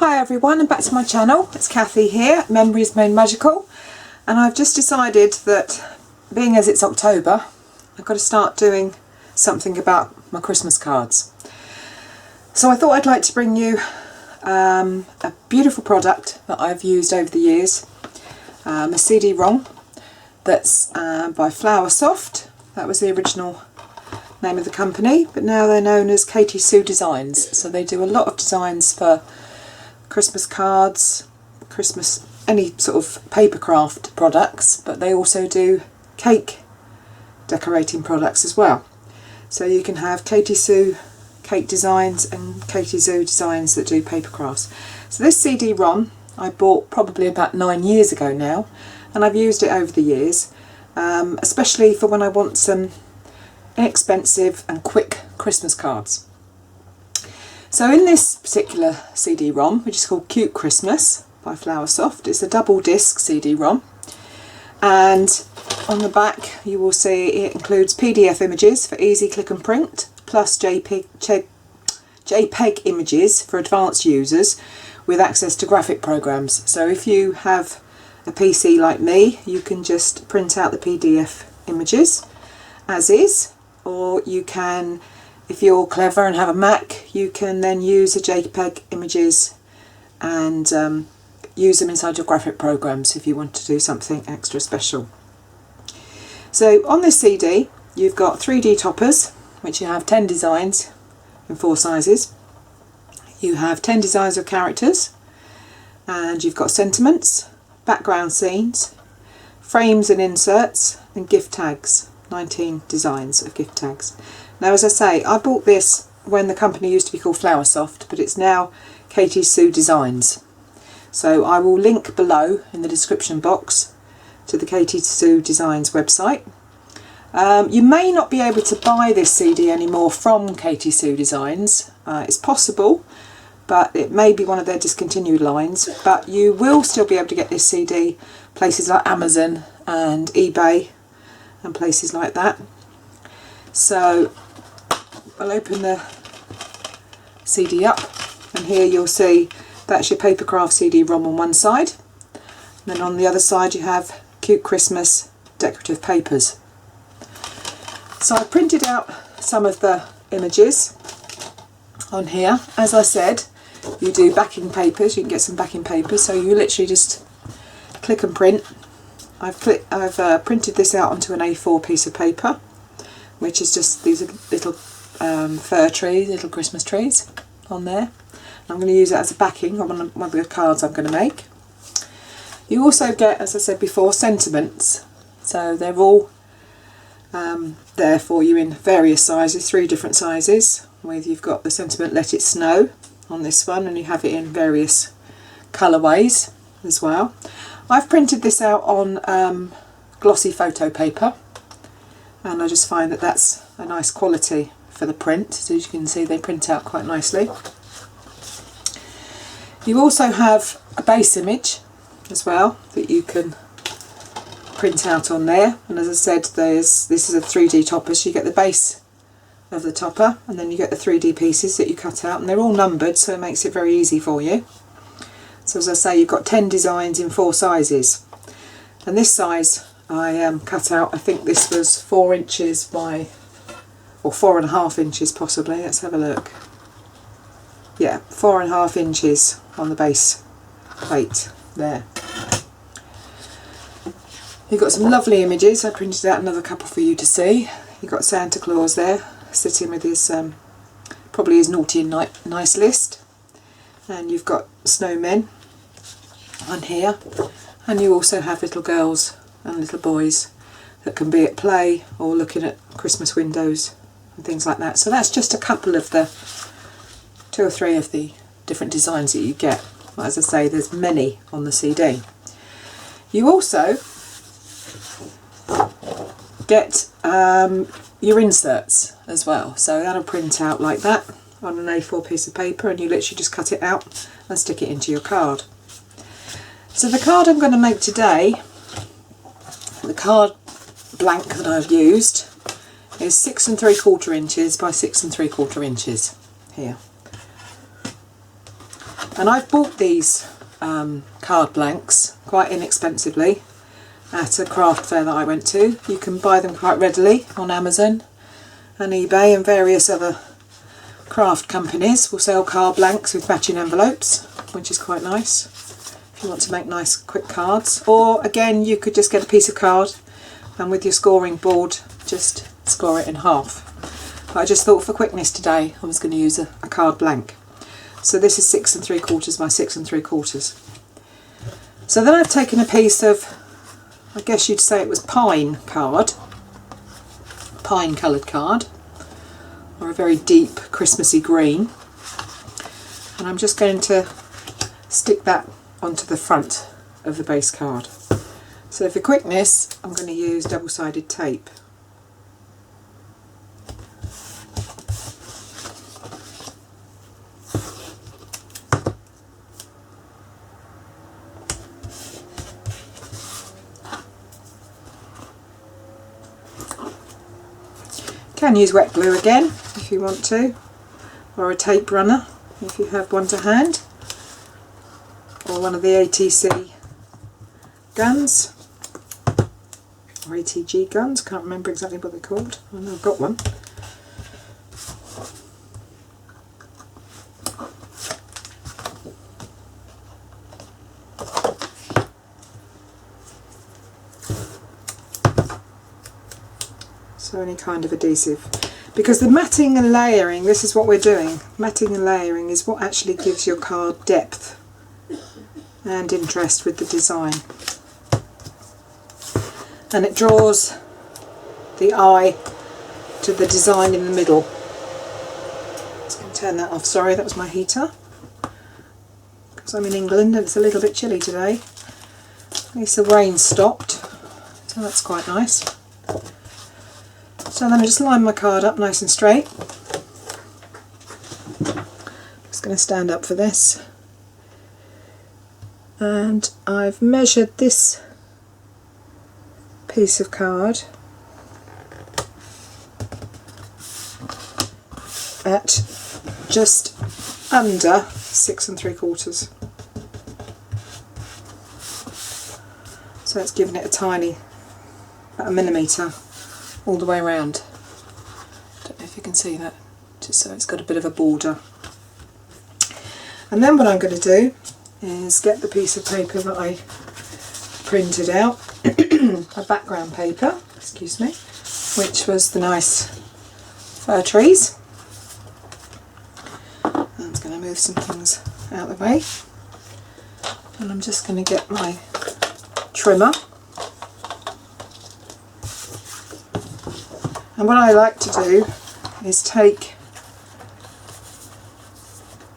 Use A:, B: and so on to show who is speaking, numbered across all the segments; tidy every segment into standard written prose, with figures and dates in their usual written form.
A: Hi everyone, and back to my channel. It's Kathy here, Memories Made Magical, and I've just decided that being as it's October, I've got to start doing something about my Christmas cards. So I thought I'd like to bring you a beautiful product that I've used over the years, a CD ROM that's by Flowersoft. That was the original name of the company, but now they're known as Katy Sue Designs. So they do a lot of designs for Christmas cards, any sort of paper craft products, but they also do cake decorating products as well. So you can have Katy Sue Cake Designs and Katy Sue Designs that do paper crafts. So this CD ROM I bought probably about 9 years ago now, and I've used it over the years, especially for when I want some inexpensive and quick Christmas cards. So in this particular CD ROM, which is called Cute Christmas by Flowersoft, it's a double disc CD ROM, and on the back you will see it includes PDF images for easy click and print, plus JPEG images for advanced users with access to graphic programs. So if you have a PC like me, you can just print out the PDF images as is, or you can, if you're clever and have a Mac, you can then use the JPEG images and use them inside your graphic programs if you want to do something extra special. So on this CD you've got 3D toppers, which you have 10 designs in 4 sizes. You have 10 designs of characters, and you've got sentiments, background scenes, frames and inserts, and gift tags. 19 designs of gift tags. Now, as I say, I bought this when the company used to be called Flowersoft, but it's now Katy Sue Designs. So I will link below in the description box to the Katy Sue Designs website. You may not be able to buy this CD anymore from Katy Sue Designs. It's possible, but it may be one of their discontinued lines, but you will still be able to get this CD places like Amazon and eBay and places like that. So I'll open the CD up, and here you'll see that's your papercraft CD ROM on one side, and then on the other side you have Cute Christmas decorative papers. So I printed out some of the images on here. As I said, you do backing papers, you can get some backing papers, so you literally just click and print. I've printed this out onto an A4 piece of paper, which is just these little fir trees, little Christmas trees on there. I'm going to use it as a backing on one of the cards I'm going to make. You also get, as I said before, sentiments. So they're all there for you in various sizes, 3 different sizes. You've got the sentiment Let It Snow on this one, and you have it in various colourways as well. I've printed this out on glossy photo paper, and I just find that that's a nice quality for the print. So as you can see, they print out quite nicely. You also have a base image as well that you can print out on there, and as I said, this is a 3D topper, so you get the base of the topper and then you get the 3D pieces that you cut out, and they're all numbered, so it makes it very easy for you. So as I say, you've got 10 designs in 4 sizes, and this size I cut out, I think this was 4 inches by, or 4.5 inches possibly, let's have a look. Yeah, 4.5 inches on the base plate there. You've got some lovely images. I printed out another couple for you to see. You've got Santa Claus there sitting with his probably his naughty and nice list, and you've got snowmen on here, and you also have little girls and little boys that can be at play or looking at Christmas windows and things like that. So that's just a couple of the 2 or 3 of the different designs that you get. Well, as I say, there's many on the CD. You also get your inserts as well, so that'll print out like that on an A4 piece of paper, and you literally just cut it out and stick it into your card. So the card I'm going to make today, the card blank that I've used, is 6 3/4 inches by 6 3/4 inches here. And I've bought these card blanks quite inexpensively at a craft fair that I went to. You can buy them quite readily on Amazon and eBay, and various other craft companies will sell card blanks with matching envelopes, which is quite nice if you want to make nice quick cards. Or again, you could just get a piece of card and with your scoring board just score it in half. But I just thought for quickness today I was going to use a card blank. So this is 6 3/4 by 6 3/4. So then I've taken a piece of, I guess you'd say it was pine card, pine coloured card, or a very deep Christmassy green, and I'm just going to stick that onto the front of the base card. So for quickness I'm going to use double-sided tape. You can use wet glue again if you want to, or a tape runner if you have one to hand, or one of the ATC guns, or ATG guns, can't remember exactly what they're called. I know I've got one. So any kind of adhesive, because the matting and layering, this is what we're doing, matting and layering is what actually gives your card depth and interest with the design, and it draws the eye to the design in the middle. Just going to turn that off, sorry, that was my heater, because I'm in England and it's a little bit chilly today. At least the rain stopped, so that's quite nice. So then I just line my card up nice and straight. Just going to stand up for this. And I've measured this piece of card at just under 6 3/4. So it's giving it a tiny, about a millimetre all the way around. Don't know if you can see that, just so it's got a bit of a border. And then what I'm going to do is get the piece of paper that I printed out, a background paper, excuse me, which was the nice fir trees. I'm just going to move some things out of the way, and I'm just going to get my trimmer. And what I like to do is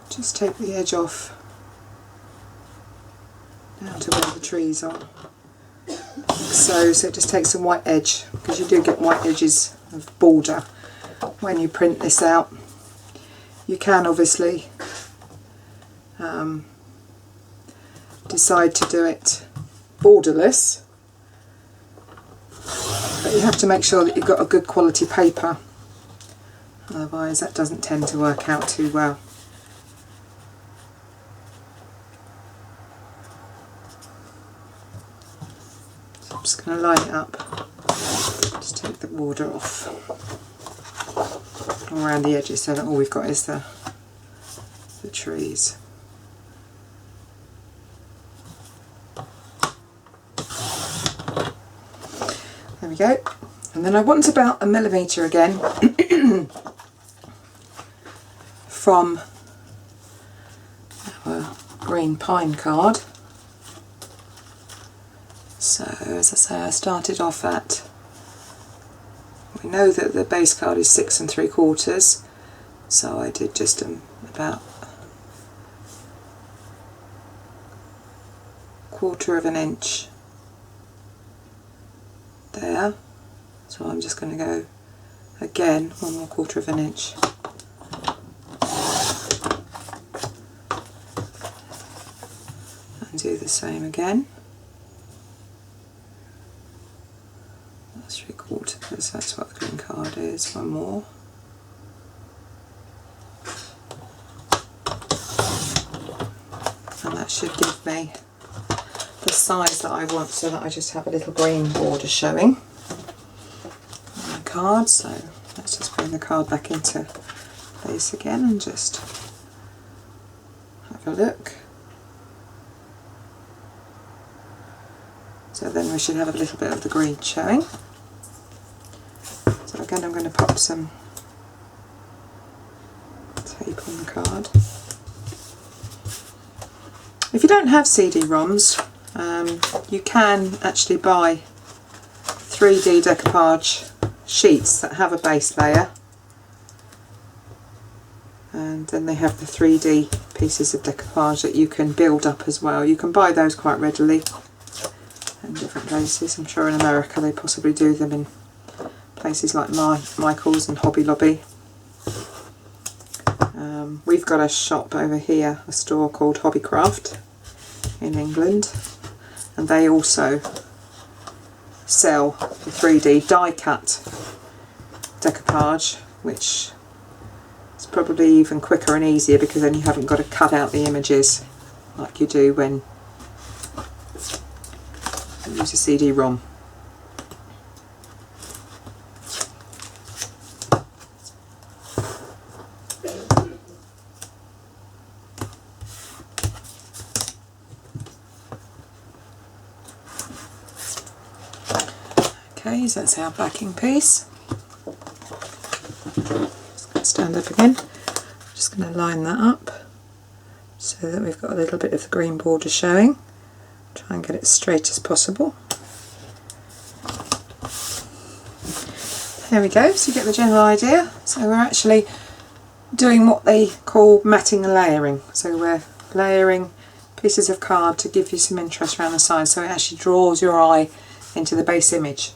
A: just take the edge off down to where the trees are. So it just takes some white edge, because you do get white edges of border when you print this out. You can obviously decide to do it borderless, but you have to make sure that you've got a good quality paper, otherwise that doesn't tend to work out too well. So I'm just going to line it up, just take the border off all around the edges, so that all we've got is the trees. There we go. And then I want about a millimetre again from our green pine card. So as I say, I started off at, we know that the base card is 6 3/4, so I did just about 1/4 inch there, so I'm just going to go again 1 more 1/4 inch, and do the same again. That's 3/4, that's what the green card is. 1 more. and that should give me the size that I want, so that I just have a little green border showing on my card. So let's just bring the card back into place again and just have a look. So then we should have a little bit of the green showing. So again, I'm going to pop some tape on the card. If you don't have CD ROMs, you can actually buy 3D decoupage sheets that have a base layer, and then they have the 3D pieces of decoupage that you can build up as well. You can buy those quite readily in different places. I'm sure in America they possibly do them in places like Michael's and Hobby Lobby. We've got a shop over here, a store called Hobbycraft in England, and they also sell the 3D die cut decoupage, which is probably even quicker and easier, because then you haven't got to cut out the images like you do when you use a CD ROM. Okay, so that's our backing piece. Just going to stand up again. I'm just going to line that up so that we've got a little bit of the green border showing. Try and get it as straight as possible. There we go, so you get the general idea. So we're actually doing what they call matting and layering. So we're layering pieces of card to give you some interest around the sides, so it actually draws your eye into the base image.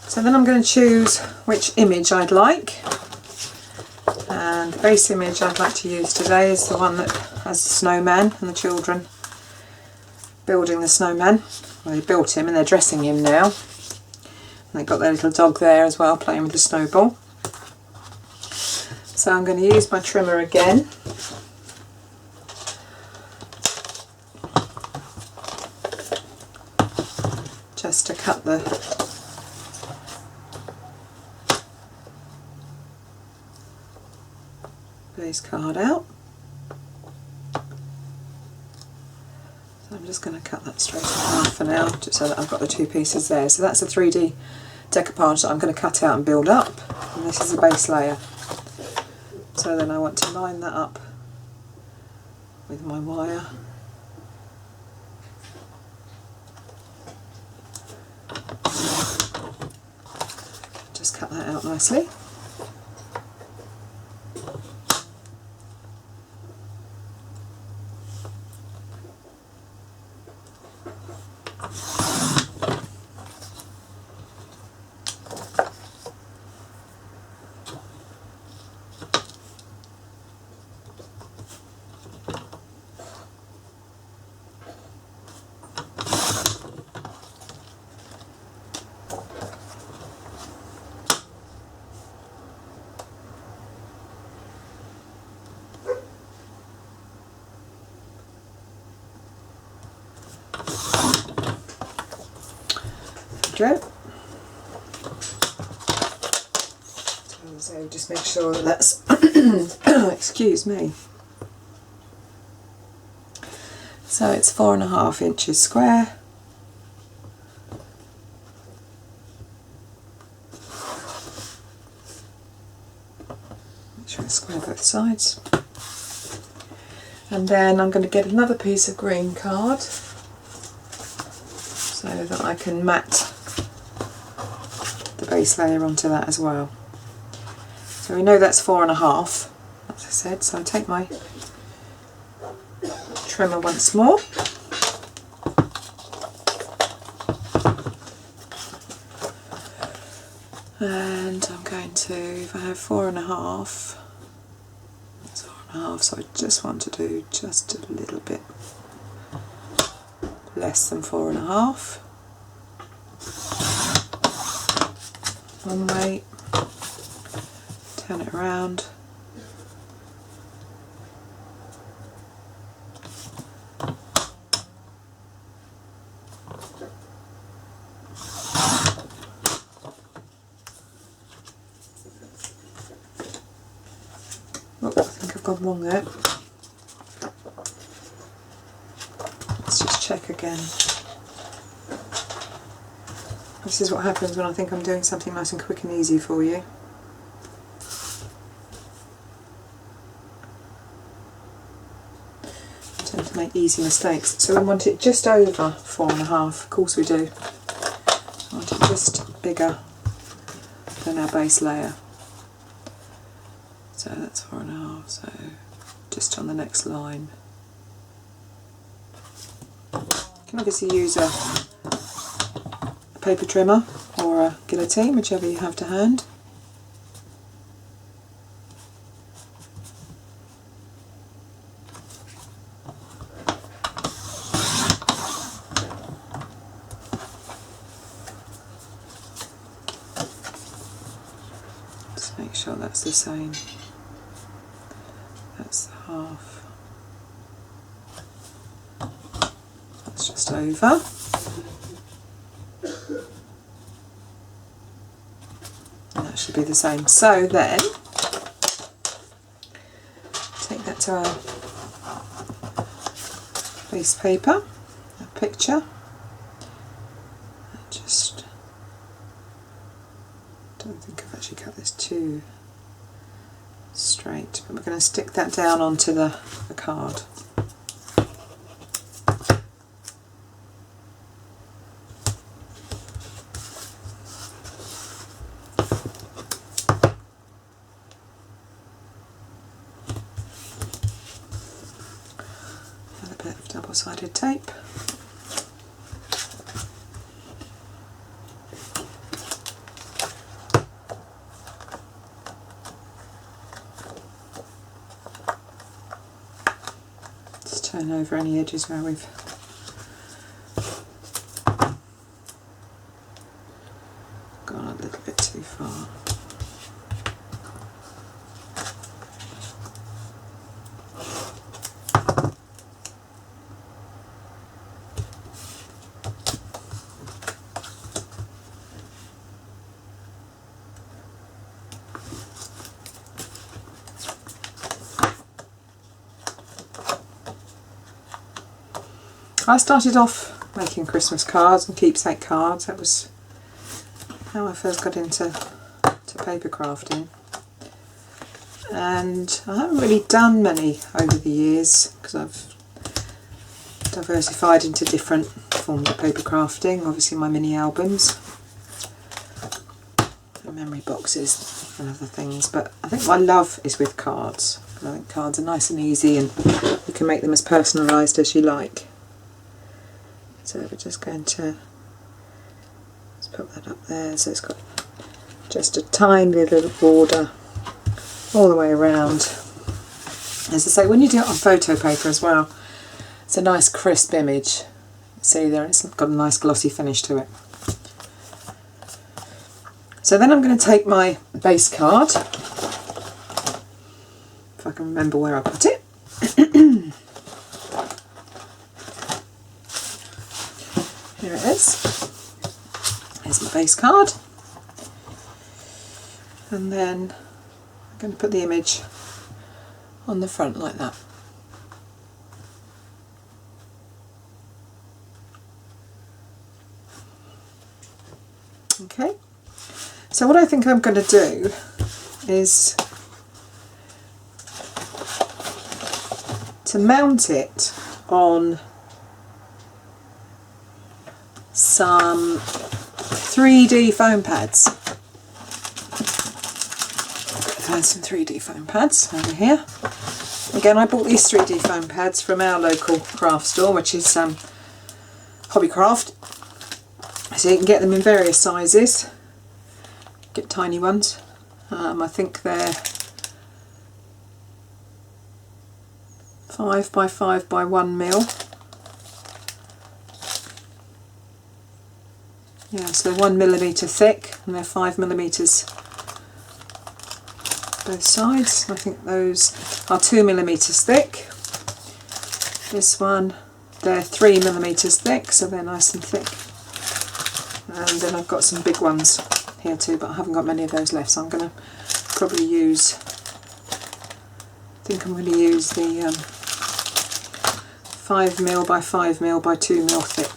A: So then I'm going to choose which image I'd like, and the base image I'd like to use today is the one that has the snowman and the children building the snowman. Well, they built him and they're dressing him now, and they've got their little dog there as well playing with the snowball. So I'm going to use my trimmer again. Just to cut the base card out. So I'm just going to cut that straight in half for now, just so that I've got the two pieces there. So that's a 3D decoupage that I'm going to cut out and build up, and this is a base layer. So then I want to line that up with my wire. Just cut that out nicely. Go. So just make sure that that's excuse me. So it's 4.5 inches square. Make sure it's square both sides. And then I'm going to get another piece of green card so that I can mat the base layer onto that as well. So we know that's 4.5, as I said, so I take my trimmer once more. And I'm going to, if I have 4.5, that's 4.5, so I just want to do just a little bit less than 4.5. One way, turn it around, Oh, I think I've gone wrong there. Let's just check again. This is what happens when I think I'm doing something nice and quick and easy for you. I tend to make easy mistakes. So we want it just over 4.5. Of course we do. I want it just bigger than our base layer. So that's 4.5, so just on the next line. You can obviously use a paper trimmer or a guillotine, whichever you have to hand. Just make sure that's the same. That's the half. That's just over. And that should be the same. So then, take that to our piece of paper, a picture, and just, don't think I've actually cut this too straight, but we're going to stick that down onto the card. Another bit of double-sided tape. Turn over any edges where we've gone a little bit too far. I started off making Christmas cards and keepsake cards. That was how I first got into paper crafting. And I haven't really done many over the years because I've diversified into different forms of paper crafting. Obviously my mini albums, and memory boxes and other things. But I think my love is with cards. I think cards are nice and easy and you can make them as personalised as you like. So we're just going to let's put that up there, so it's got just a tiny little border all the way around. As I say, when you do it on photo paper as well, it's a nice crisp image. See there, it's got a nice glossy finish to it. So then I'm going to take my base card, if I can remember where I put it. Here it is. Here's my base card. And then I'm going to put the image on the front like that. Okay. So what I think I'm going to do is to mount it on some 3D foam pads. Find some 3D foam pads over here. Again, I bought these 3D foam pads from our local craft store, which is Hobbycraft. So you can get them in various sizes. Get tiny ones. I think they're 5 by 5 by 1 mil. Yeah, so they're 1mm thick and they're 5mm both sides. I think those are 2mm thick. This one, they're 3mm thick, so they're nice and thick. And then I've got some big ones here too, but I haven't got many of those left, so I'm going to probably use think I'm going to use the 5mm by 5mm by 2mm thick.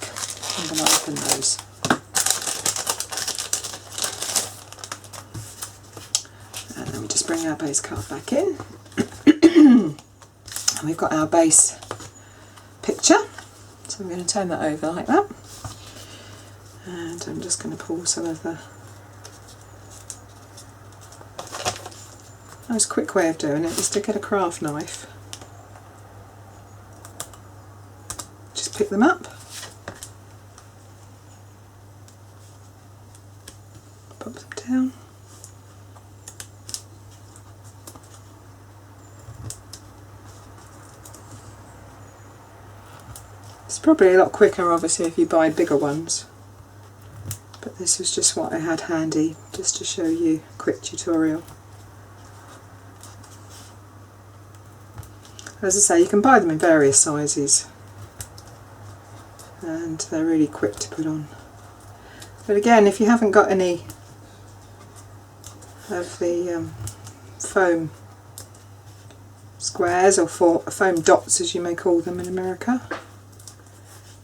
A: I'm going to open those. And then we just bring our base card back in. And we've got our base picture. So I'm going to turn that over like that. And I'm just going to pull some of the... Nice quick way of doing it is to get a craft knife. Just pick them up. Pop them down. It's probably a lot quicker obviously if you buy bigger ones, but this was just what I had handy just to show you a quick tutorial. As I say, you can buy them in various sizes and they're really quick to put on. But again, if you haven't got any of the foam squares or foam dots as you may call them in America,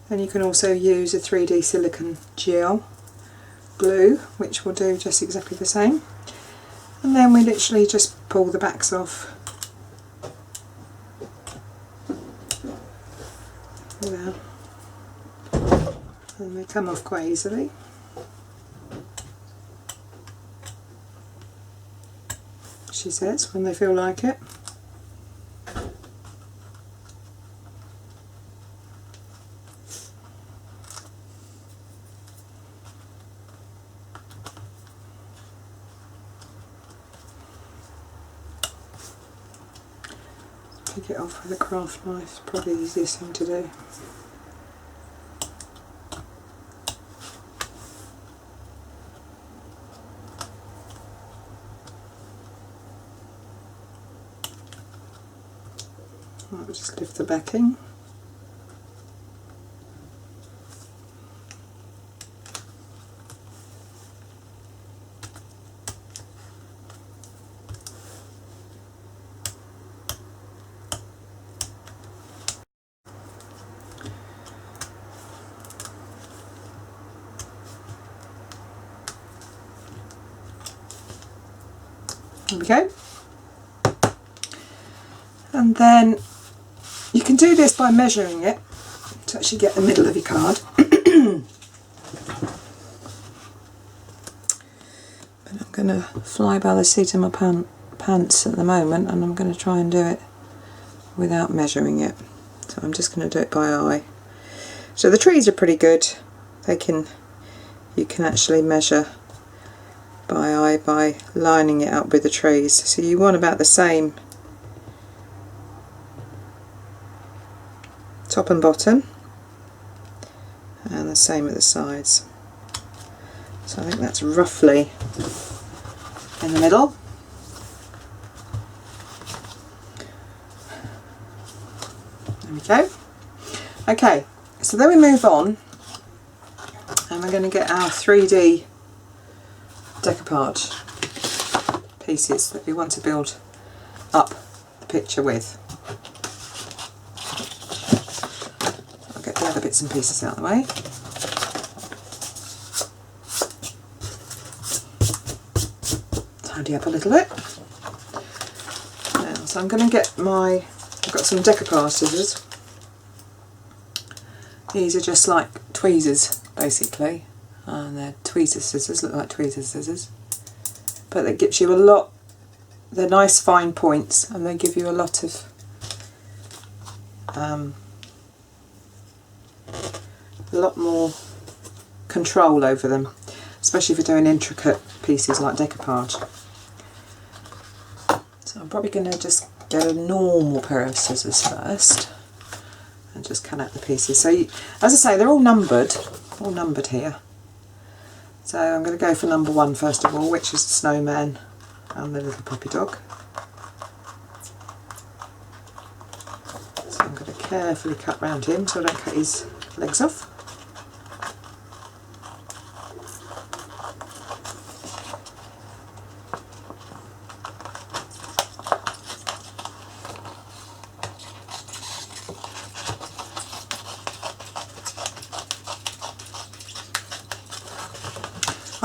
A: then you can also use a 3D silicone gel glue, which will do just exactly the same. And then we literally just pull the backs off. There. And they come off quite easily. She says, when they feel like it. Pick it off with a craft knife, probably the easiest thing to do. I'll just lift the backing. There we go. And then you can do this by measuring it to actually get the middle of your card. But I'm going to fly by the seat of my pants at the moment, and I'm going to try and do it without measuring it. So I'm just going to do it by eye. So the trees are pretty good. You can actually measure by eye by lining it up with the trees. So you want about the same top and bottom, and the same at the sides. So I think that's roughly in the middle. There we go. Okay, so then we move on and we're going to get our 3D decoupage pieces that we want to build up the picture with. I'll get the other bits and pieces out of the way. Tidy up a little bit. Now, so I'm going to get I've got some decoupage scissors. These are just like tweezers basically, and they're tweezer scissors, look like tweezer scissors, but that gives you a lot, they're nice fine points, and they give you a lot of a lot more control over them, especially if you're doing intricate pieces like decoupage. So I'm probably going to just get a normal pair of scissors first and just cut out the pieces. So as I say, they're all numbered here. So I'm going to go for number 1 first of all, which is the snowman and the little puppy dog. So I'm going to carefully cut round him so I don't cut his legs off.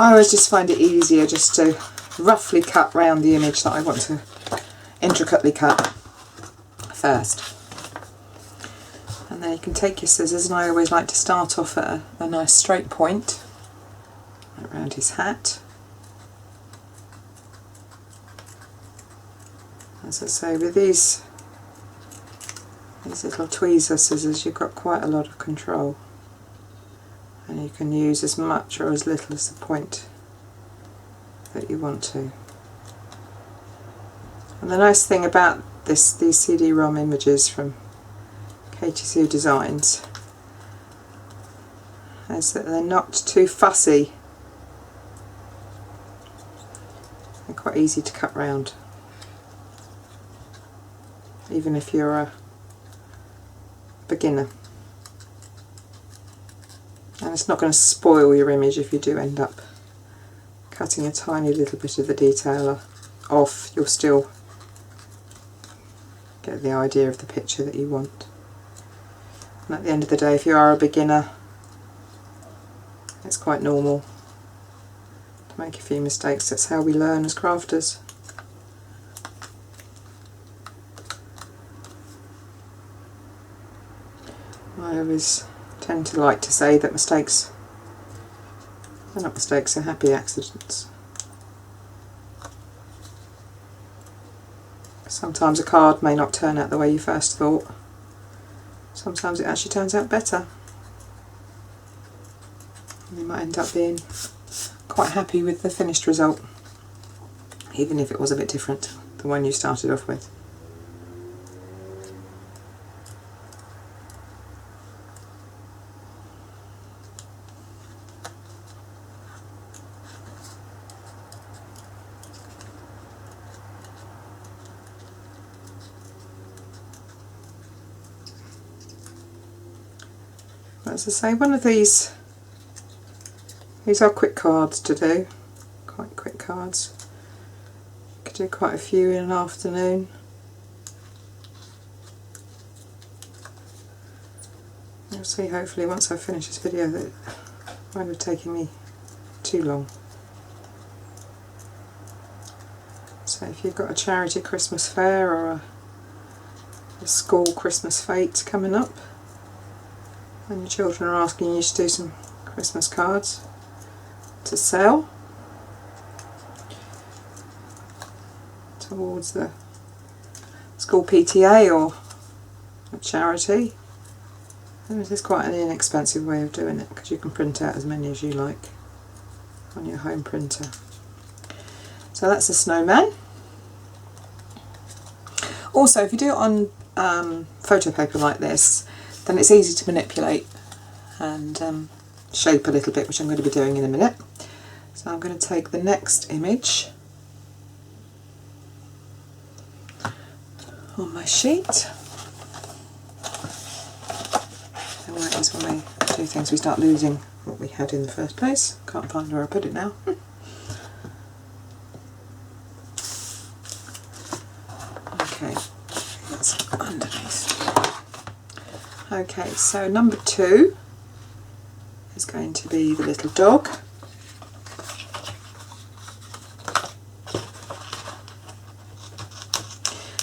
A: I always just find it easier just to roughly cut round the image that I want to intricately cut first. And then you can take your scissors, and I always like to start off at a nice straight point around his hat. As I say, with these little tweezer scissors, you've got quite a lot of control, and you can use as much or as little as the point that you want to. And the nice thing about these CD ROM images from Katy Sue Designs is that they're not too fussy. They're quite easy to cut round, even if you're a beginner. And it's not going to spoil your image if you do end up cutting a tiny little bit of the detail off. You'll still get the idea of the picture that you want. And at the end of the day, if you are a beginner, it's quite normal to make a few mistakes. That's how we learn as crafters. I always tend to like to say that mistakes are not mistakes, they're happy accidents. Sometimes a card may not turn out the way you first thought. Sometimes it actually turns out better. And you might end up being quite happy with the finished result, even if it was a bit different to the one you started off with. As I say, one of these are quick cards to do, quite quick cards. You could do quite a few in an afternoon. You'll see hopefully once I finish this video that it won't have taken me too long. So if you've got a charity Christmas fair or a school Christmas fete coming up, and your children are asking you to do some Christmas cards to sell towards the school PTA or a charity, and this is quite an inexpensive way of doing it, because you can print out as many as you like on your home printer. So that's a snowman. Also, if you do it on photo paper like this, then it's easy to manipulate and shape a little bit, which I'm going to be doing in a minute. So I'm going to take the next image on my sheet. The way it is when we do things, we start losing what we had in the first place. Can't find where I put it now. Okay, it's underneath. Okay, so number 2 is going to be the little dog.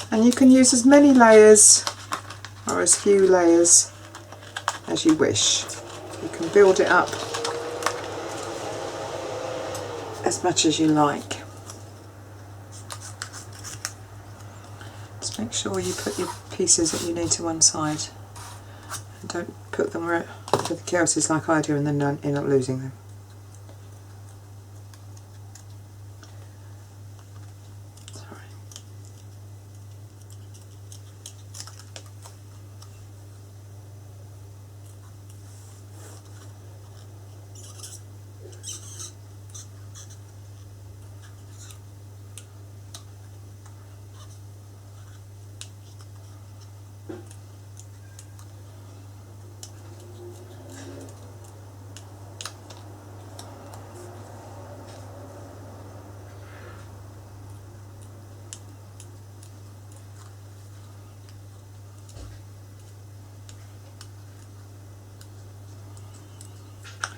A: And you can use as many layers or as few layers as you wish. You can build it up as much as you like. Just make sure you put your pieces that you need to one side. And don't put them where the chaos is like I do, and then end up losing them. Sorry.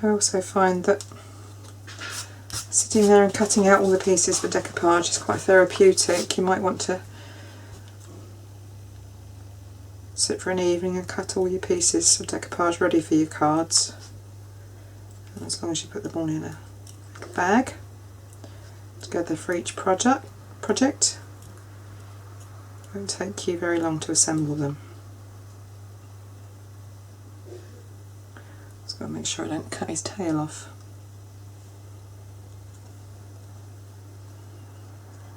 A: I also find that sitting there and cutting out all the pieces for decoupage is quite therapeutic. You might want to sit for an evening and cut all your pieces of decoupage ready for your cards. And as long as you put them all in a little bag together for each project, it won't take you very long to assemble them. Just got to make sure I don't cut his tail off.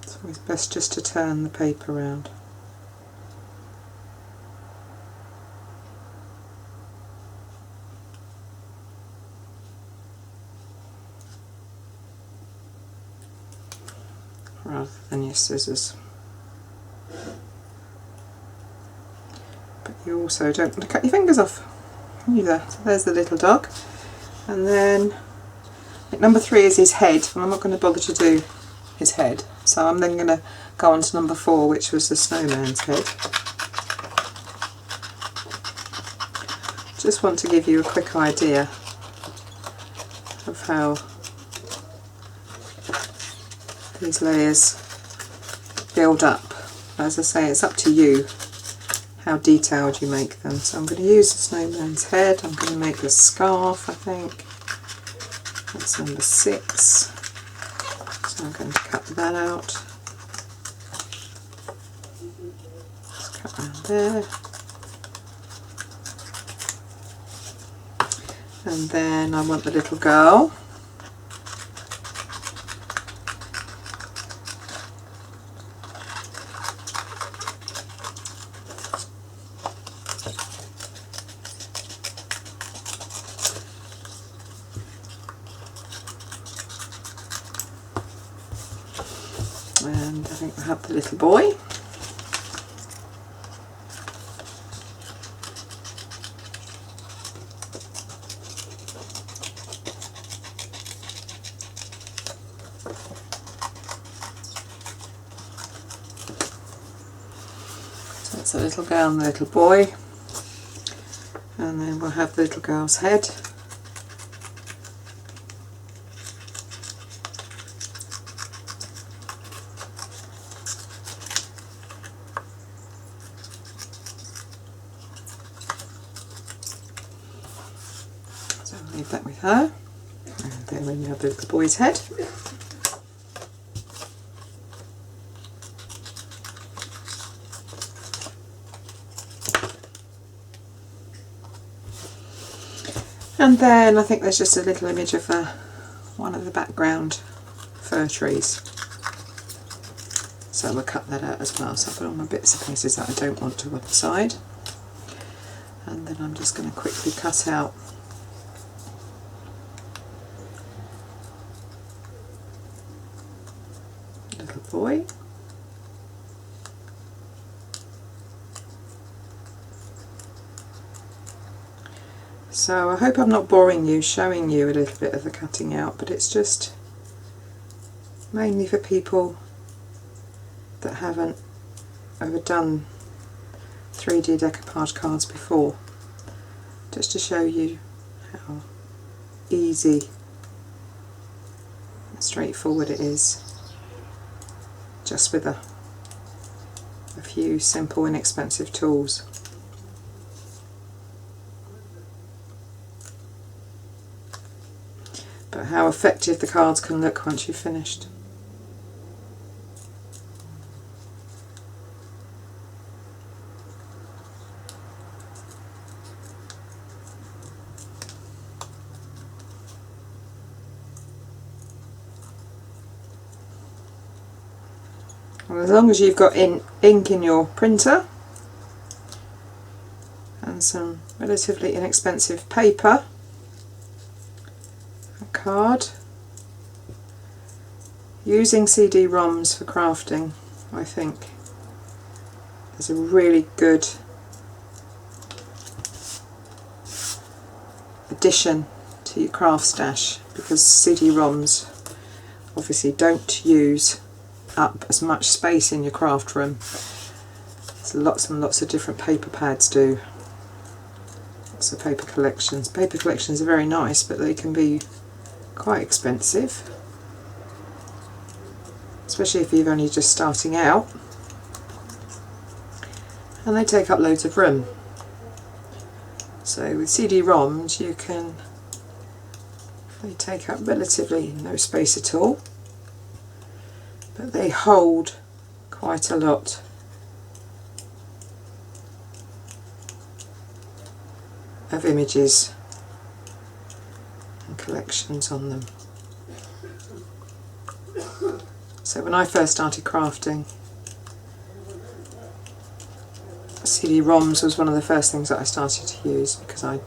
A: It's always best just to turn the paper around. Rather than your scissors. But you also don't want to cut your fingers off either. So there's the little dog. And then I think number 3 is his head, and I'm not going to bother to do his head. So I'm then going to go on to number 4, which was the snowman's head. Just want to give you a quick idea of how these layers build up. As I say, it's up to you how detailed you make them. So I'm going to use the snowman's head. I'm going to make the scarf, I think. That's number 6. So I'm going to cut that out. Just cut around there. And then I want the little girl. And I think I have the little boy. So that's the little girl and the little boy. And then we'll have the little girl's head. Leave that with her, and then when you have the little boy's head, and then I think there's just a little image of one of the background fir trees, so we'll cut that out as well. So I'll put all my bits and pieces that I don't want to one side, and then I'm just going to quickly cut out boy. So I hope I'm not boring you showing you a little bit of the cutting out, but it's just mainly for people that haven't ever done 3D decoupage cards before, just to show you how easy and straightforward it is, just with a few simple inexpensive tools. But how effective the cards can look once you've finished. And as long as you've got ink in your printer and some relatively inexpensive paper, a card, using CD ROMs for crafting, I think, is a really good addition to your craft stash, because CD ROMs obviously don't use up as much space in your craft room. So lots and lots of different paper pads do. Lots of paper collections. Paper collections are very nice, but they can be quite expensive. especially if you're only just starting out, and they take up loads of room. So with CD ROMs they take up relatively no space at all, but they hold quite a lot of images and collections on them. So when I first started crafting, CD ROMs was one of the first things that I started to use, because I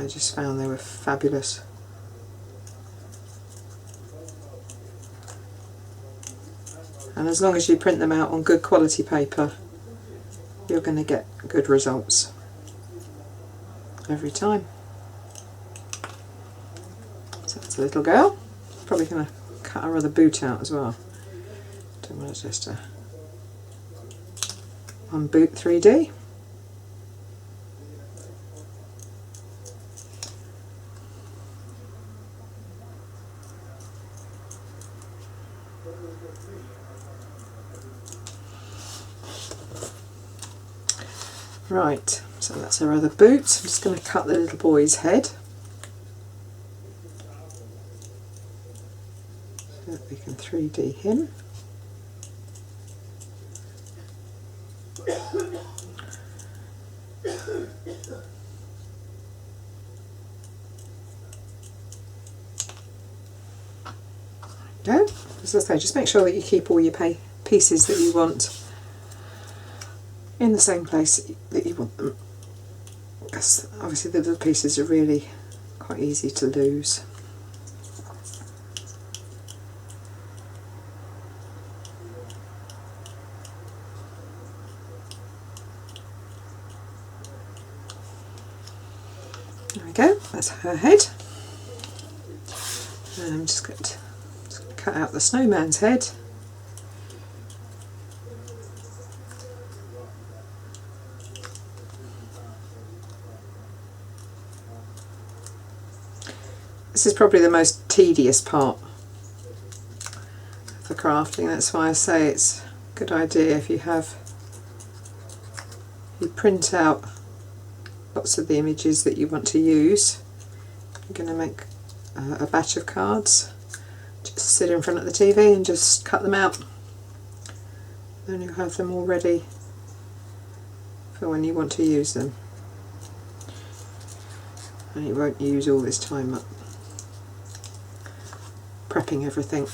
A: just found they were fabulous. And as long as you print them out on good quality paper, you're going to get good results every time. So that's a little girl. Probably going to cut her other boot out as well. Don't want to just on boot 3D. Right, so that's our other boot. I'm just going to cut the little boy's head so that we can 3D him. Go. As I say, just make sure that you keep all your pieces that you want in the same place that you want them, because obviously the little pieces are really quite easy to lose. There we go, that's her head. And I'm just going to cut out the snowman's head. This is probably the most tedious part of the crafting. That's why I say it's a good idea if you print out lots of the images that you want to use. You're going to make a batch of cards. Just sit in front of the TV and just cut them out. Then you'll have them all ready for when you want to use them. And you won't use all this time up prepping everything.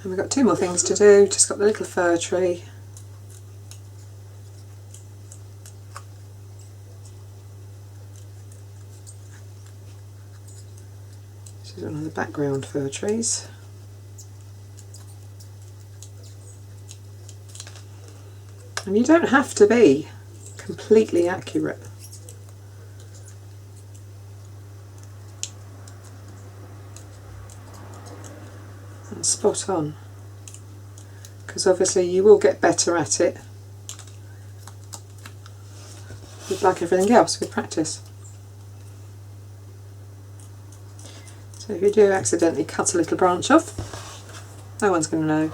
A: And we've got two more things to do. Just got the little fir tree. This is one of the background fir trees. And you don't have to be completely accurate. And spot on, because obviously you will get better at it with, like everything else, with practice. So if you do accidentally cut a little branch off, no one's going to know.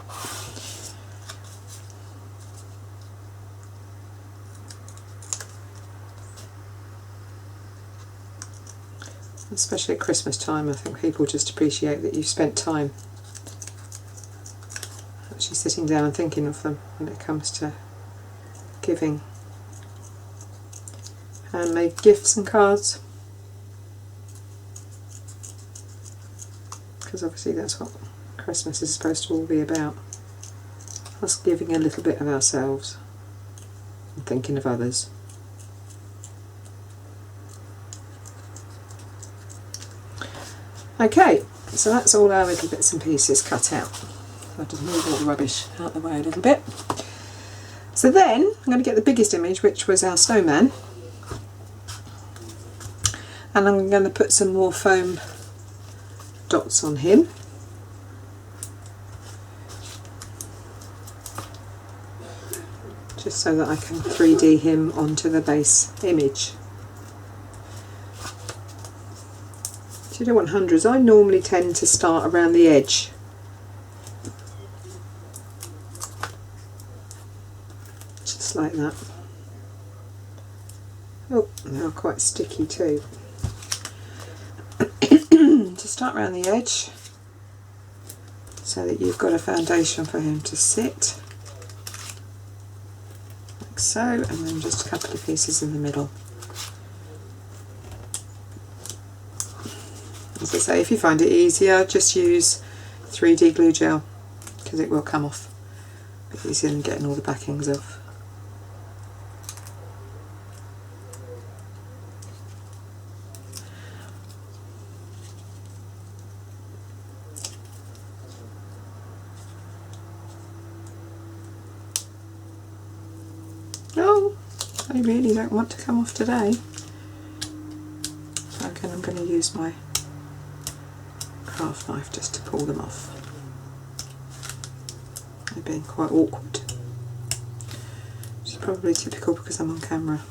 A: Especially at Christmas time, I think people just appreciate that you've spent time actually sitting down and thinking of them when it comes to giving handmade gifts and cards, because obviously that's what Christmas is supposed to all be about, us giving a little bit of ourselves and thinking of others. Okay, so that's all our little bits and pieces cut out. So I just move all the rubbish out the way a little bit. So then I'm going to get the biggest image, which was our snowman, and I'm going to put some more foam dots on him. Just so that I can 3D him onto the base image. So you don't want hundreds. I normally tend to start around the edge. Just like that. Oh, they are quite sticky too. To start around the edge so that you've got a foundation for him to sit. Like so, and then just a couple of pieces in the middle. As I say, if you find it easier, just use 3D glue gel because it will come off a bit easier than getting all the backings off. Oh, they really don't want to come off today. So again, I'm going to use my craft knife just to pull them off. They're being quite awkward, which is probably typical because I'm on camera.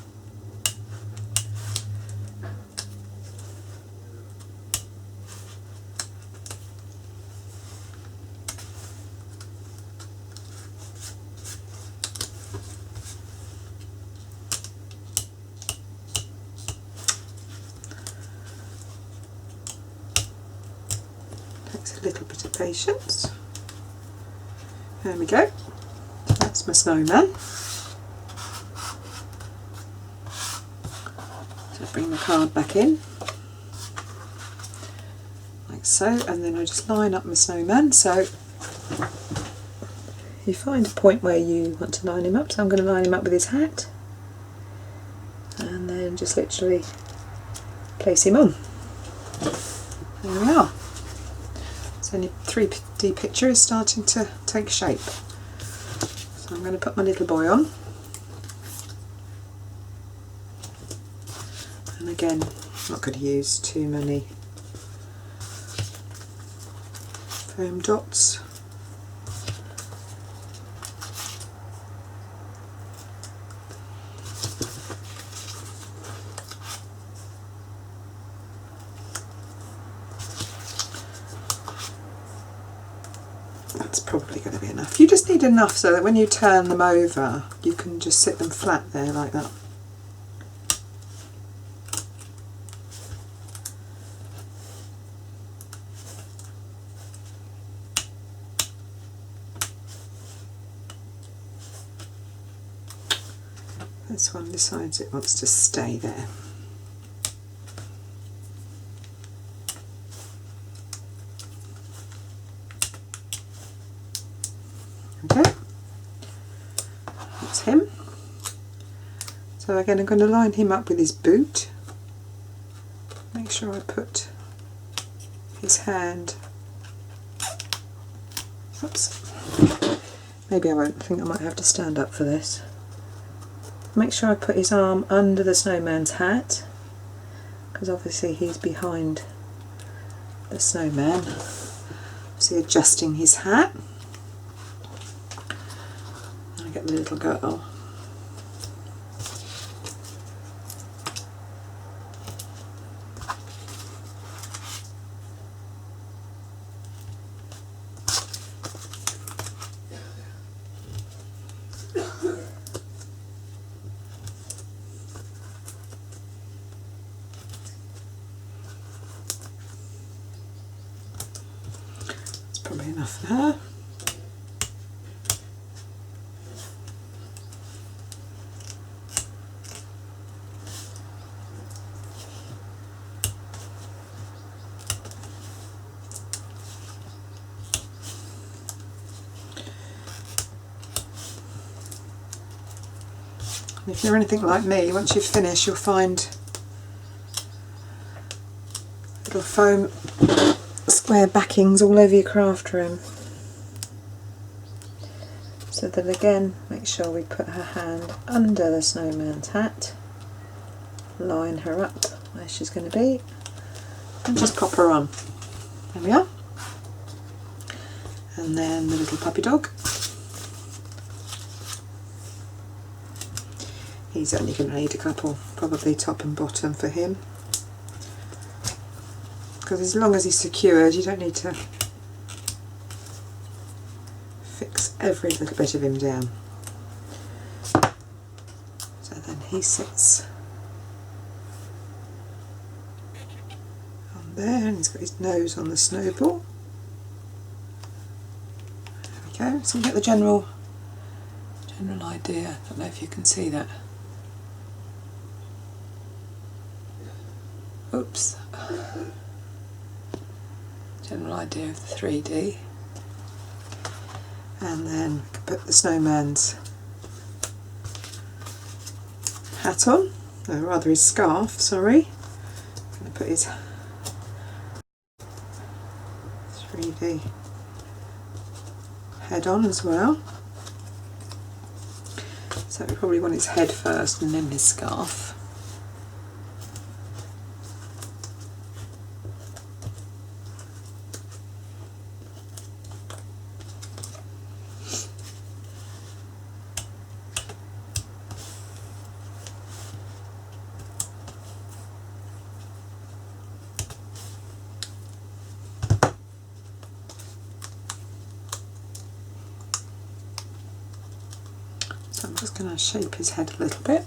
A: Takes a little bit of patience. There we go. That's my snowman. So bring the card back in, like so, and then I just line up my snowman. So you find a point where you want to line him up. So I'm going to line him up with his hat, and then just literally place him on. There we are. So the 3D picture is starting to take shape. So I'm going to put my little boy on. And again, I'm not going to use too many foam dots. That's probably going to be enough. You just need enough so that when you turn them over, you can just sit them flat there like that. This one decides it wants to stay there. Okay, that's him. So again, I'm going to line him up with his boot. Make sure I put his hand. Oops. Maybe I won't. I think I might have to stand up for this. Make sure I put his arm under the snowman's hat, because obviously he's behind the snowman. See, adjusting his hat. Get the little girl. That's probably enough there. If you're anything like me, once you finish, you'll find little foam square backings all over your craft room. So that again, make sure we put her hand under the snowman's hat, line her up where she's going to be, and just pop her on. There we are. And then the little puppy dog. He's only going to need a couple, probably top and bottom for him. because as long as he's secured you don't need to fix every little bit of him down. So then he sits on there and he's got his nose on the snowball. There we go, so you get the general idea. I don't know if you can see that. Oops. General idea of the 3D. And then we can put the snowman's hat on, or rather his scarf, sorry. I'm going to put his 3D head on as well. So we probably want his head first and then his scarf. So I'm just going to shape his head a little bit.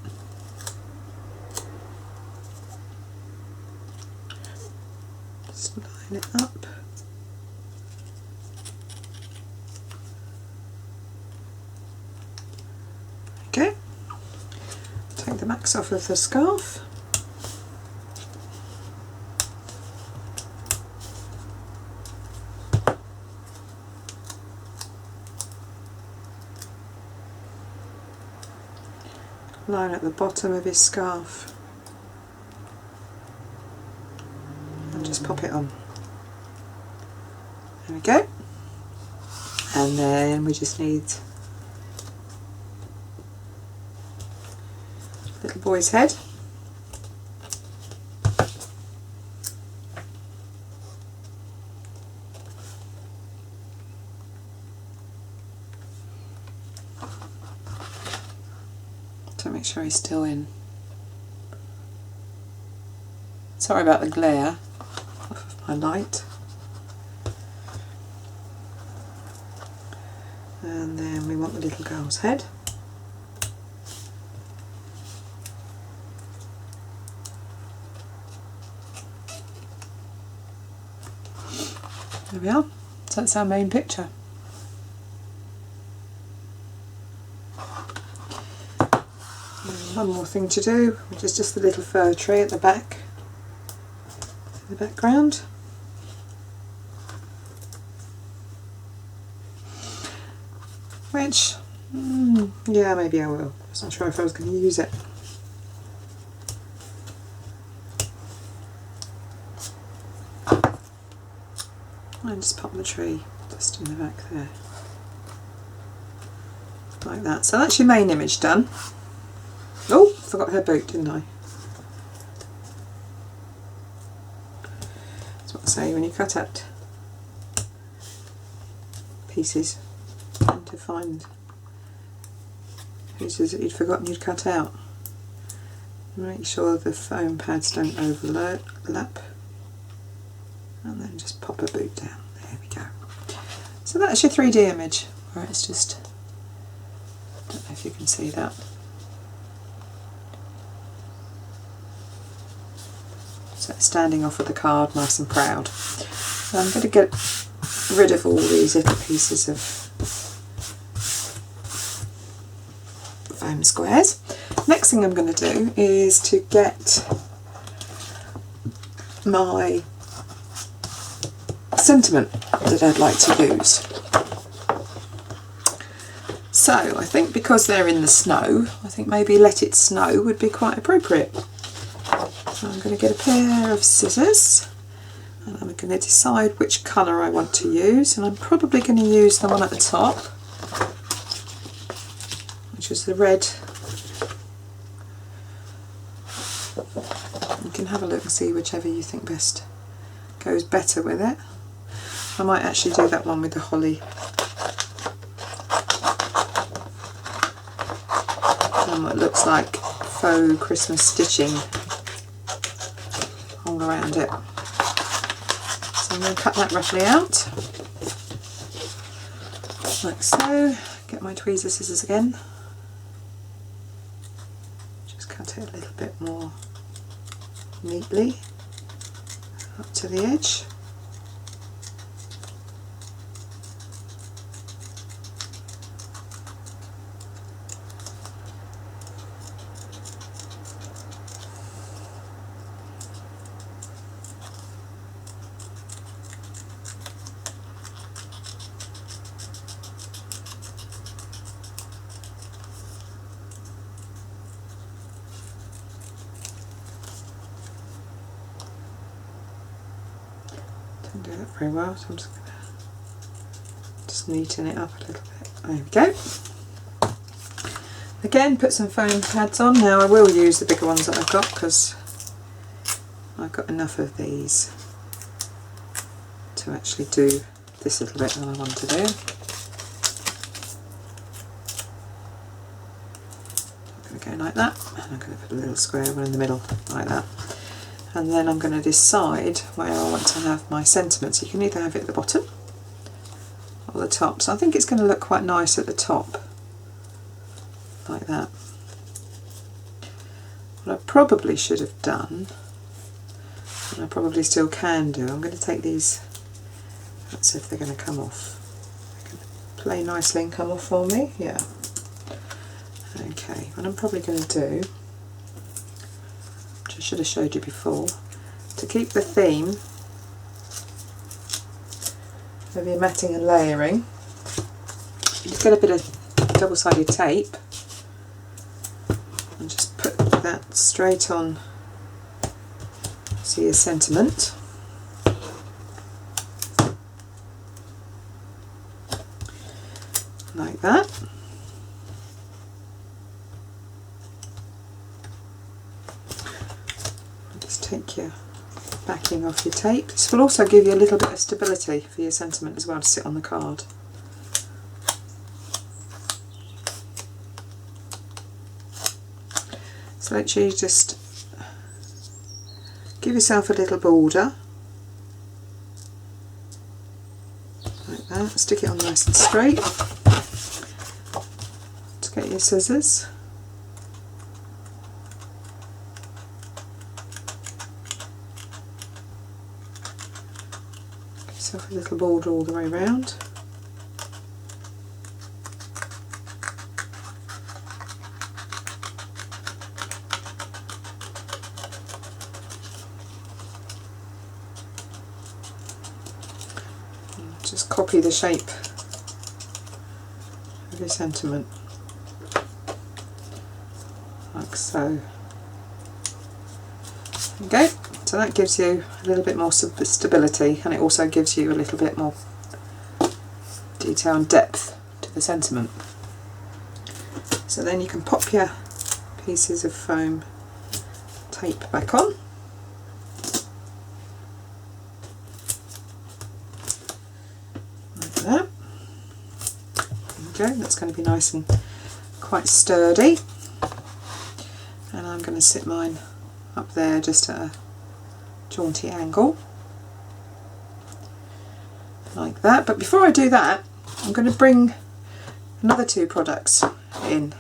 A: Just line it up. Okay. Take the max off of the scarf. Line at the bottom of his scarf and just pop it on. There we go. And then we just need little boy's head. To make sure he's still in. Sorry about the glare off of my light. And then we want the little girl's head. There we are. So that's our main picture. One more thing to do, which is just the little fir tree at the back, in the background. Which, yeah, maybe I will. I was not sure if I was going to use it. And just pop the tree just in the back there. Like that. So that's your main image done. Oh, forgot her boot, didn't I? That's what I say when you cut out pieces and to find pieces that you'd forgotten you'd cut out. Make sure the foam pads don't overlap and then just pop a boot down. There we go. So that's your 3D image, where it's just, I don't know if you can see that. So it's standing off of the card nice and proud. So I'm going to get rid of all these little pieces of foam squares. Next thing I'm going to do is to get my sentiment that I'd like to use. So I think because they're in the snow, I think maybe Let It Snow would be quite appropriate. So I'm going to get a pair of scissors and I'm going to decide which colour I want to use, and I'm probably going to use the one at the top, which is the red. You can have a look and see whichever you think best goes better with it. I might actually do that one with the holly. What looks like faux Christmas stitching all around it. So I'm going to cut that roughly out, like so. Get my tweezer scissors again. Just cut it a little bit more neatly up to the edge. Didn't do that very well, so I'm just going to neaten it up a little bit. There we go. Again, put some foam pads on. Now I will use the bigger ones that I've got because I've got enough of these to actually do this little bit that I want to do. I'm going to go like that, and I'm going to put a little square one in the middle like that. And then I'm going to decide where I want to have my sentiments. You can either have it at the bottom or the top. So I think it's going to look quite nice at the top, like that. What I probably should have done, and I probably still can do, I'm going to take these, let's see if they're going to come off. They can play nicely and come off for me, yeah. Okay, what I'm probably going to do, which I should have showed you before, to keep the theme of your matting and layering, you just get a bit of double-sided tape and just put that straight on to your sentiment. Like that. Just take your backing off your tape. This will also give you a little bit of stability for your sentiment as well to sit on the card. So make sure you just give yourself a little border like that. Stick it on nice and straight. Just get your scissors. Give yourself a little border all the way around. Just copy the shape of your sentiment, like so. There you go. So that gives you a little bit more stability, and it also gives you a little bit more detail and depth to the sentiment. So then you can pop your pieces of foam tape back on. That. Okay, that's going to be nice and quite sturdy, and I'm going to sit mine up there just at a jaunty angle like that. But before I do that, I'm going to bring another two products in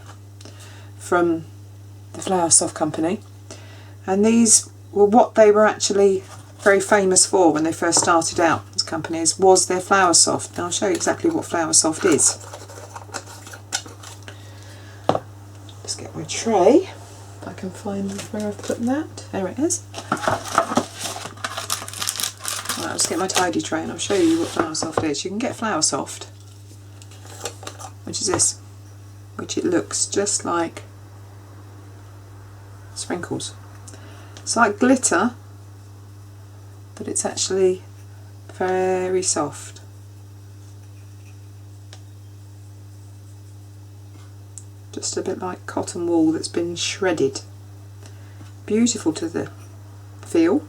A: from the Flower Soft company, and these were what they were actually very famous for when they first started out as companies, was their Flower Soft. Now I'll show you exactly what Flower Soft is. Just get my tray, if I can find where I've put that. There it is. Right, I'll just get my tidy tray and I'll show you what Flower Soft is. You can get Flower Soft, which is this, which it looks just like sprinkles. It's like glitter, but it's actually very soft. Just a bit like cotton wool that's been shredded. Beautiful to the feel,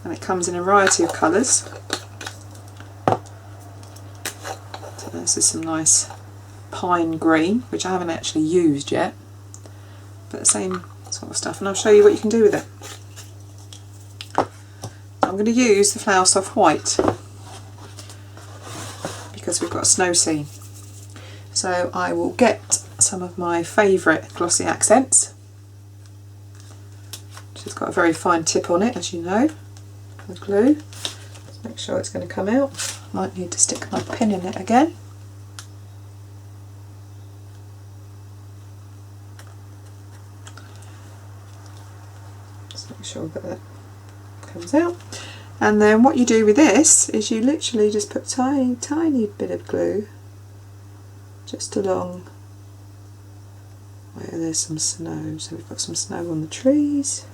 A: and it comes in a variety of colours. So this is some nice pine green, which I haven't actually used yet, but the same sort of stuff, and I'll show you what you can do with it. I'm going to use the Flower Soft White because we've got a snow scene. So I will get some of my favourite glossy accents, which has got a very fine tip on it, as you know, the glue. Let's make sure it's going to come out. Might need to stick my pin in it again. Just make sure that that comes out. And then what you do with this is you literally just put tiny bit of glue just along where there's some snow. So we've got some snow on the trees,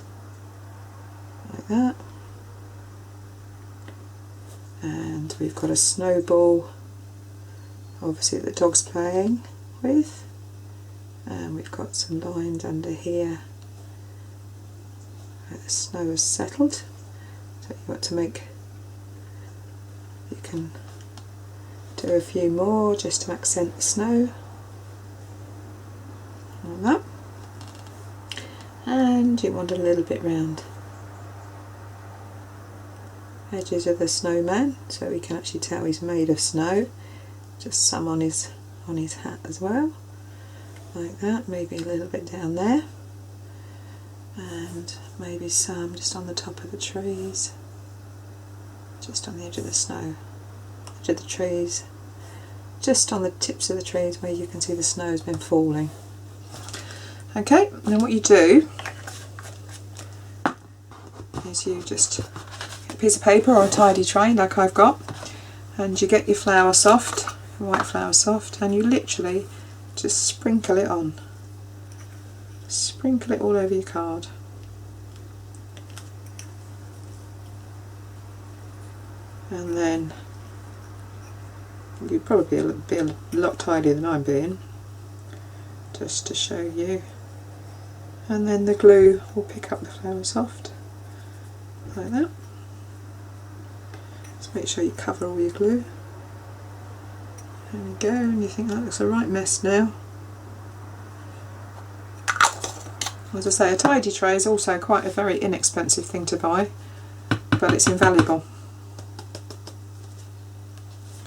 A: like that. And we've got a snowball, obviously that the dog's playing with. And we've got some lines under here where the snow has settled. So you want to make, you can do a few more just to accent the snow, like that. And you want a little bit round edges of the snowman so we can actually tell he's made of snow. Just some on his hat as well, like that. Maybe a little bit down there, and maybe some just on the top of the trees, just on the edge of the snow, edge of the trees, just on the tips of the trees where you can see the snow has been falling. Okay, and then what you do is you just get a piece of paper or a tidy tray like I've got, and you get your Flower Soft, white Flower Soft, and you literally just sprinkle it on. Sprinkle it all over your card. And then you'd probably be a lot tidier than I'm being, just to show you. And then the glue will pick up the Flower Soft, like that. Just make sure you cover all your glue. There we go, and you think that looks a right mess now. As I say, a tidy tray is also quite a very inexpensive thing to buy, but it's invaluable.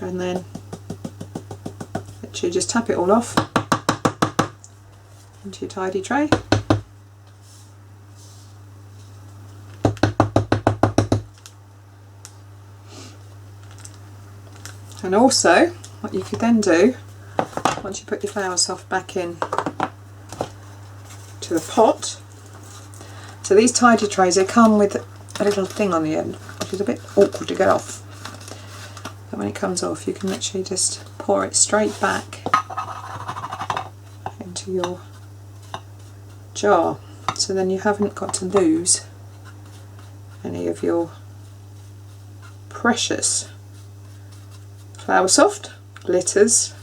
A: And then literally just tap it all off into your tidy tray. And also, what you could then do, once you put your Flower Soft back in to the pot, so these tidy trays, they come with a little thing on the end, which is a bit awkward to get off. But when it comes off, you can literally just pour it straight back into your jar. So then you haven't got to lose any of your precious Flower Soft glitters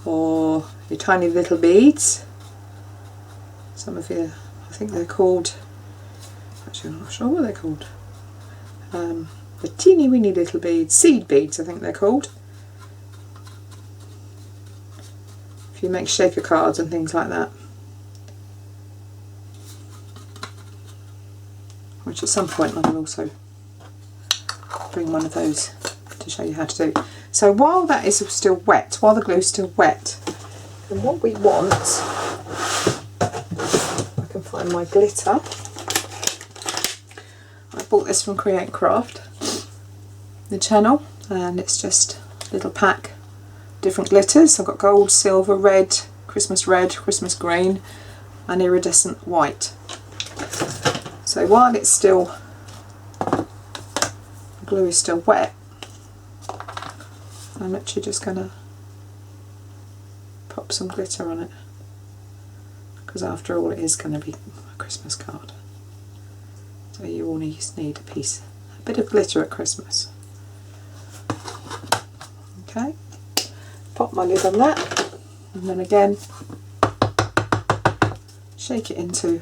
A: or your tiny little beads. Some of you, I think they're called, actually I'm not sure what they're called, the teeny weeny little beads, seed beads I think they're called. If you make shaker cards and things like that, which at some point I will also bring one of those to show you how to do. So while that is still wet, while the glue is still wet, then what we want, I can find my glitter. I bought this from Create Craft, the channel, and it's just a little pack, different glitters. I've got gold, silver, red, Christmas green, and iridescent white. So while it's still, the glue is still wet, I'm actually just going to pop some glitter on it, because after all it is going to be a Christmas card. So you all need a bit of glitter at Christmas. Okay, pop my lid on that, and then again shake it into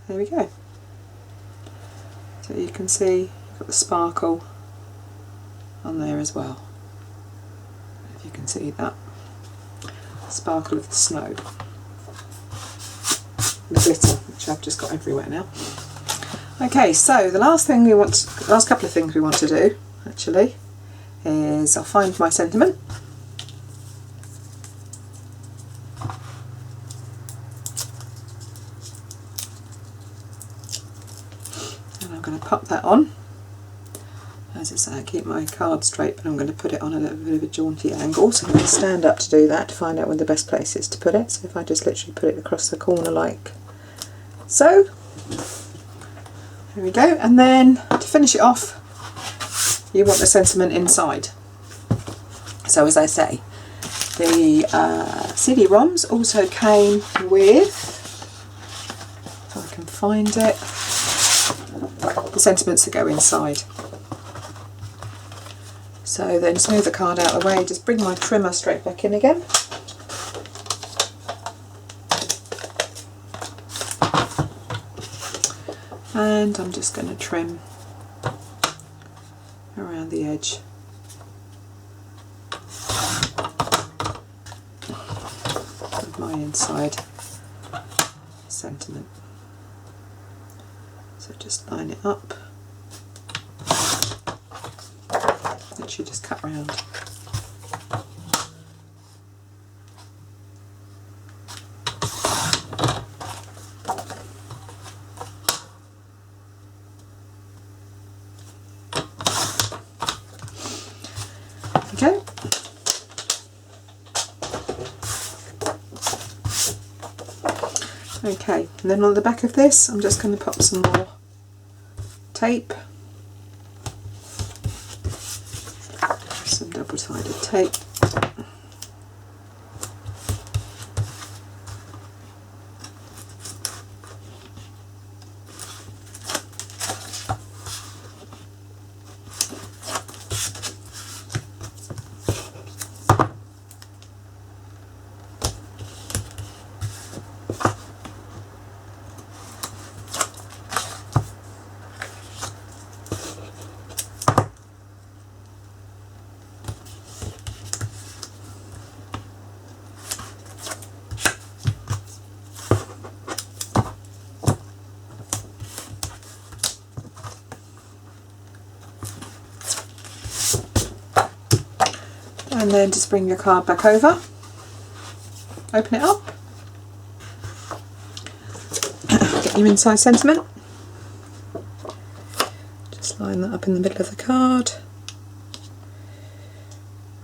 A: there we go. So you can see you've got the sparkle on there as well, if you can see that sparkle of the snow. the glitter, which I've just got everywhere now. Okay, so the last couple of things we want to do actually is I'll find my sentiment. And I'm going to pop that on. As I say, I keep my card straight, but I'm going to put it on a little bit of a jaunty angle, so I'm going to stand up to do that to find out where the best place is to put it. So if I just literally put it across the corner like so, there we go. And then to finish it off, you want the sentiment inside. So as I say, the CD ROMs also came with, if I can find it, the sentiments that go inside. So then smooth the card out of the way, just bring my trimmer straight back in again. And I'm just going to trim around the edge. Of my inside sentiment. So just line it up. Literally just cut round. Okay. Okay, and then on the back of this I'm just going to pop some more tape, some double-sided tape. And then just bring your card back over, open it up, get your inside sentiment, just line that up in the middle of the card,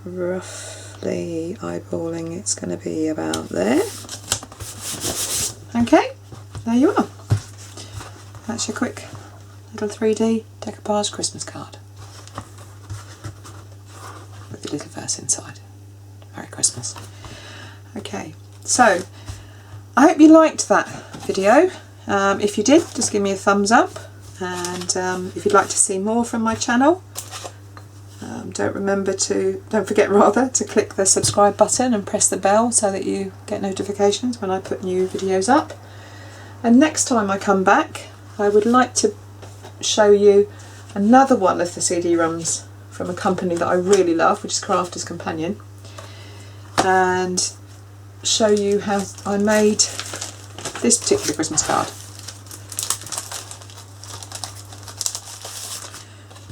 A: roughly eyeballing, it's going to be about there. Okay, there you are. That's your quick little 3D decoupage Christmas card. Little verse inside. Merry Christmas. Okay, so I hope you liked that video. If you did, just give me a thumbs up, and if you'd like to see more from my channel, don't forget to click the subscribe button and press the bell so that you get notifications when I put new videos up. And next time I come back, I would like to show you another one of the CD ROMs from a company that I really love, which is Crafter's Companion, and show you how I made this particular Christmas card,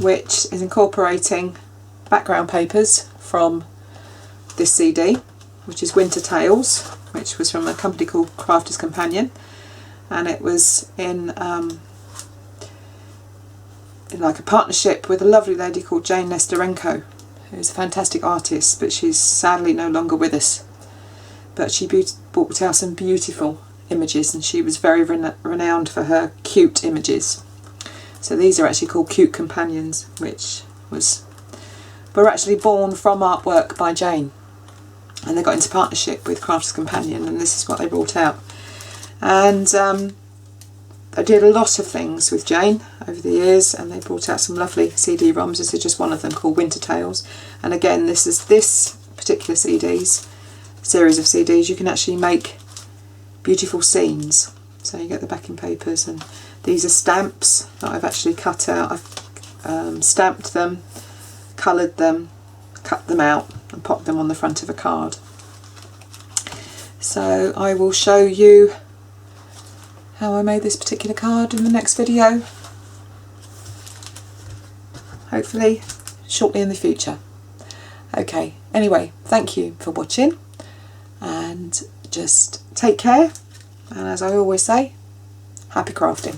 A: which is incorporating background papers from this CD, which is Winter Tales, which was from a company called Crafter's Companion, and it was in like a partnership with a lovely lady called Jane Nesterenko, who's a fantastic artist, but she's sadly no longer with us. But she brought out some beautiful images, and she was very renowned for her cute images. So these are actually called Cute Companions, which were actually born from artwork by Jane, and they got into partnership with Crafter's Companion, and this is what they brought out. And I did a lot of things with Jane over the years, and they brought out some lovely CD ROMs. This is just one of them, called Winter Tales. And again, this particular series of CDs, you can actually make beautiful scenes. So you get the backing papers, and these are stamps that I've actually cut out. I've stamped them, coloured them, cut them out and popped them on the front of a card. So I will show you how I made this particular card in the next video. Hopefully shortly in the future. Okay, anyway, thank you for watching, and just take care, and as I always say, happy crafting.